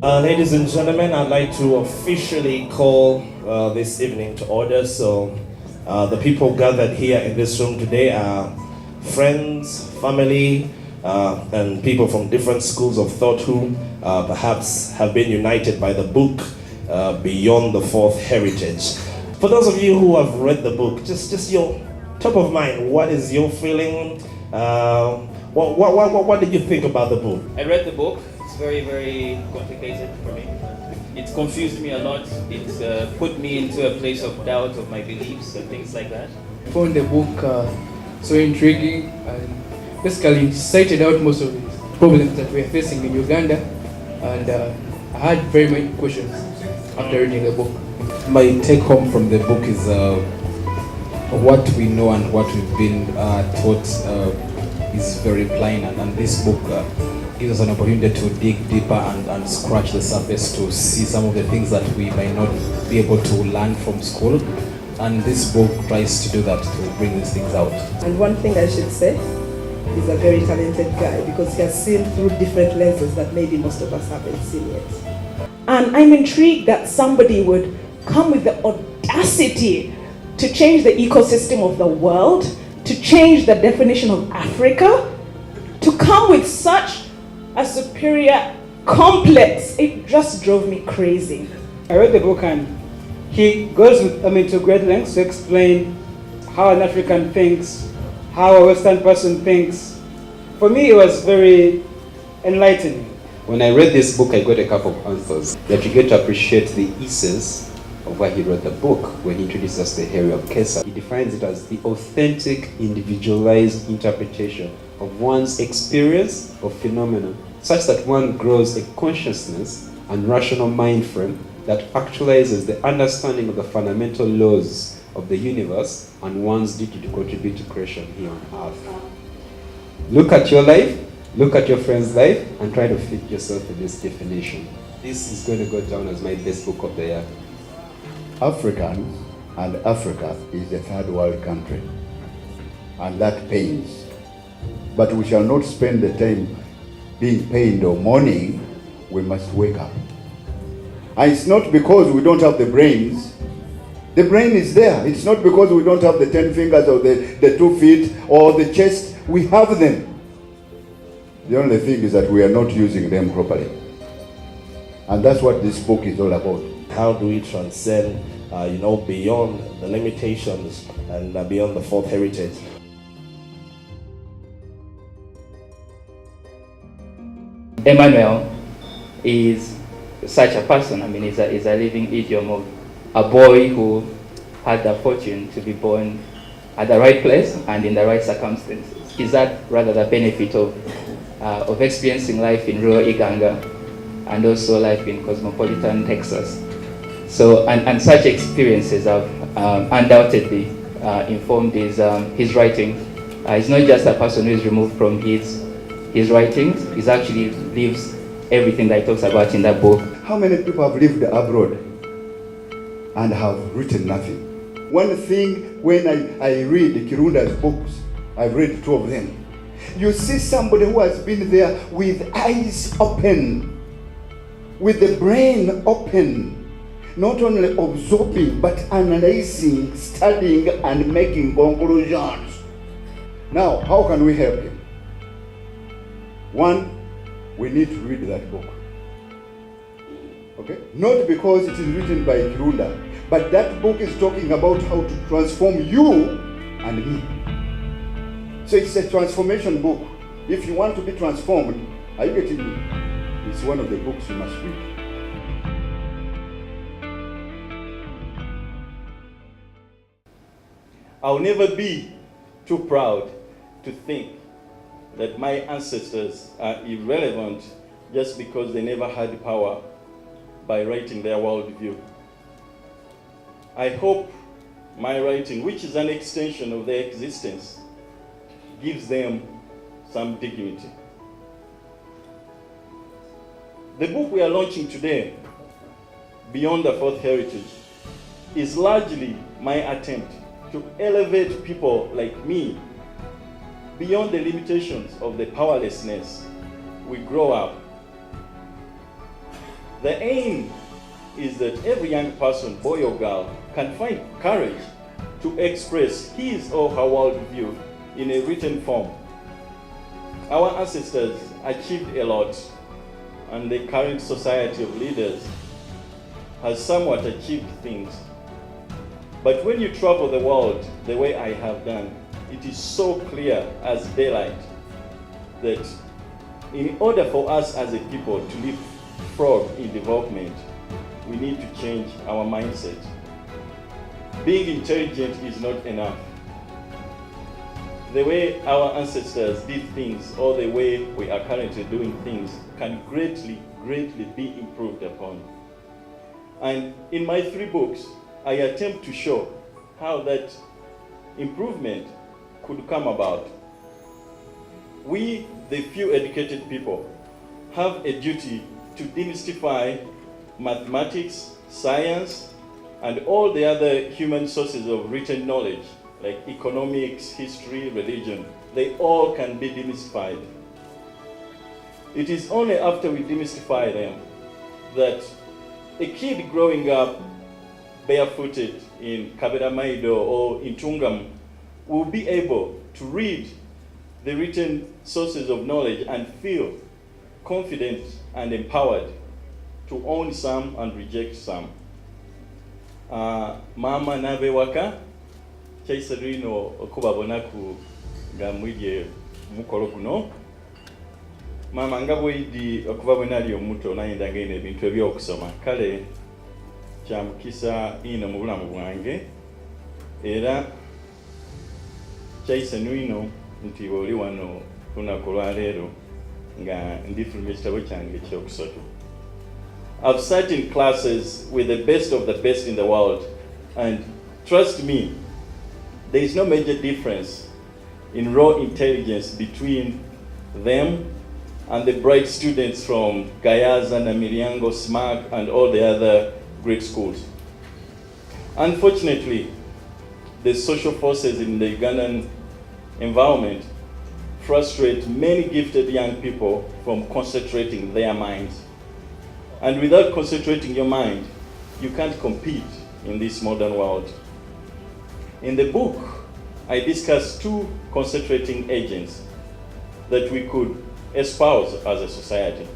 Ladies and gentlemen, I'd like to officially call this evening to order. So, the people gathered here in this room today are friends, family, and people from different schools of thought who perhaps have been united by the book Beyond the Fourth Heritage. For those of you who have read the book, just your top of mind, what is your feeling? What did you think about the book? I read the book. It's very, very complicated for me. It confused me a lot. It put me into a place of doubt of my beliefs and things like that. I found the book so intriguing and basically it cited out most of the problems that we're facing in Uganda, and I had very many questions after reading the book. My take home from the book is what we know and what we've been taught is very plain, and this book gives us an opportunity to dig deeper and scratch the surface to see some of the things that we might not be able to learn from school. And this book tries to do that, to bring these things out. And one thing I should say, he's a very talented guy because he has seen through different lenses that maybe most of us haven't seen yet. And I'm intrigued that somebody would come with the audacity to change the ecosystem of the world, to change the definition of Africa, to come with such a superior complex. It just drove me crazy. I read the book and he goes to great lengths to explain how an African thinks, how a Western person thinks. For me, it was very enlightening. When I read this book, I got a couple of answers that you get to appreciate the essence of why he wrote the book when he introduces us the theory of Kesa. He defines it as the authentic, individualized interpretation of one's experience of phenomena, such that one grows a consciousness and rational mind frame that actualizes the understanding of the fundamental laws of the universe and one's duty to contribute to creation here on earth. Look at your life, look at your friend's life, and try to fit yourself in this definition. This is going to go down as my best book of the year. Africans and Africa is a third world country, and that pains. But we shall not spend the time being pained or mourning. We must wake up. And it's not because we don't have the brains. The brain is there. It's not because we don't have the 10 fingers or the 2 feet or the chest. We have them. The only thing is that we are not using them properly. And that's what this book is all about. How do we transcend, beyond the limitations and beyond the fourth heritage? Emmanuel is such a person. He's a living idiom of a boy who had the fortune to be born at the right place and in the right circumstances. Is that rather the benefit of experiencing life in rural Uganda and also life in cosmopolitan Texas? So, and such experiences have undoubtedly informed his writing. He's not just a person who is removed from his writings. He actually lives everything that he talks about in that book. How many people have lived abroad and have written nothing? One thing, when I read Kirunda's books, I've read 2 of them. You see somebody who has been there with eyes open, with the brain open, not only absorbing, but analyzing, studying, and making conclusions. Now, how can we help him? One, we need to read that book. Okay? Not because it is written by Kirunda, but that book is talking about how to transform you and me. So it's a transformation book. If you want to be transformed, are you getting me? It's one of the books you must read. I'll never be too proud to think that my ancestors are irrelevant just because they never had power by writing their worldview. I hope my writing, which is an extension of their existence, gives them some dignity. The book we are launching today, Beyond the Fourth Heritage, is largely my attempt to elevate people like me beyond the limitations of the powerlessness we grow up The aim is that every young person, boy or girl, can find courage to express his or her worldview in a written form. Our ancestors achieved a lot, and the current society of leaders has somewhat achieved things. But when you travel the world the way I have done, it is so clear as daylight that in order for us as a people to leapfrog in development, we need to change our mindset. Being intelligent is not enough. The way our ancestors did things or the way we are currently doing things can greatly be improved upon. And in my 3 books, I attempt to show how that improvement could come about. We, the few educated people, have a duty to demystify mathematics, science, and all the other human sources of written knowledge, like economics, history, religion. They all can be demystified. It is only after we demystify them that a kid growing up barefooted in Kaberamaido or in Tungam will be able to read the written sources of knowledge and feel confident and empowered to own some and reject some. Mama nabewaka chaisa rino okubabonaku nga mwidye mukolo guno. Mama nga bwidi okubabona ali omuto nayenda ngene ebintu ebyokusoma kale kyamukisa ino mu bulamu bwange era chaisa nwino nti oli wano lunaku lwa leero nga ndifulumya ekitabo kyange ekyokusatu. I've sat in classes with the best of the best in the world, and trust me, there is no major difference in raw intelligence between them and the bright students from Gayaza, Namiriango, SMAC, and all the other great schools. Unfortunately, the social forces in the Ugandan environment frustrate many gifted young people from concentrating their minds. And without concentrating your mind, you can't compete in this modern world. In the book, I discuss 2 concentrating agents that we could espouse as a society.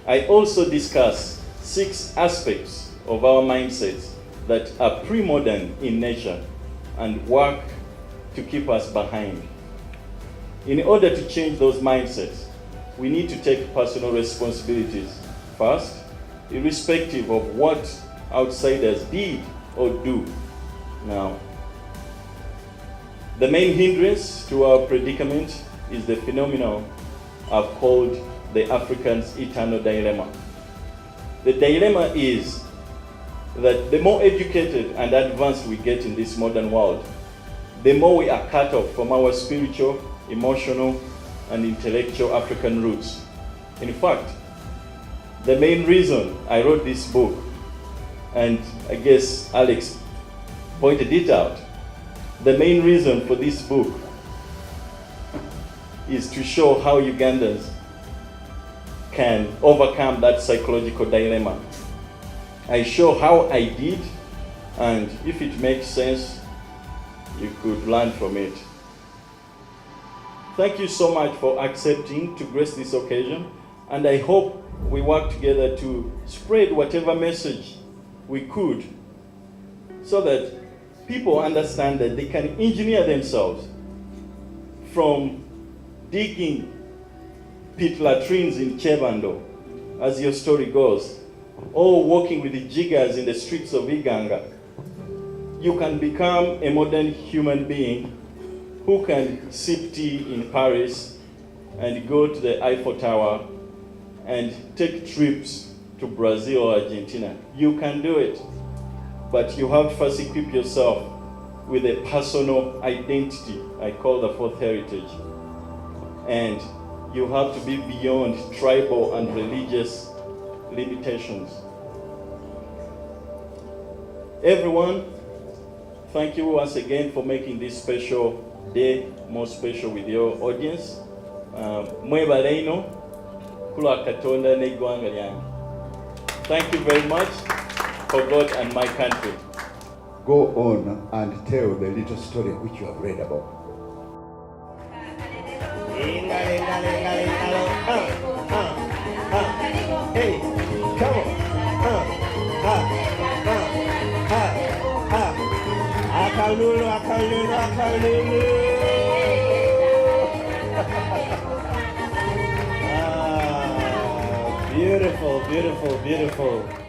I also discuss 6 aspects of our mindsets that are pre-modern in nature and work to keep us behind. In order to change those mindsets, we need to take personal responsibilities first, irrespective of what outsiders did or do now. The main hindrance to our predicament is the phenomenon I've called the African's eternal dilemma. The dilemma is that the more educated and advanced we get in this modern world, the more we are cut off from our spiritual, emotional, and intellectual African roots. In fact, the main reason I wrote this book, and I guess Alex pointed it out, the main reason for this book is to show how Ugandans can overcome that psychological dilemma. I show how I did, and if it makes sense, you could learn from it. Thank you so much for accepting to grace this occasion, and I hope we work together to spread whatever message we could so that people understand that they can engineer themselves from digging pit latrines in Chebando, as your story goes, or walking with the jiggers in the streets of Iganga. You can become a modern human being who can sip tea in Paris and go to the Eiffel Tower and take trips to Brazil or Argentina. You can do it, but you have to first equip yourself with a personal identity I call the 4th heritage. And you have to be beyond tribal and religious limitations. Everyone, thank you once again for making this special day more special with your audience. Mwebale ino kula katonda n'eggwanga lyange. Thank you very much for God and my country. Go on and tell the little story which you have read about. Hey, come on. Akalulu, akalulu, akalulu. Beautiful, beautiful, beautiful.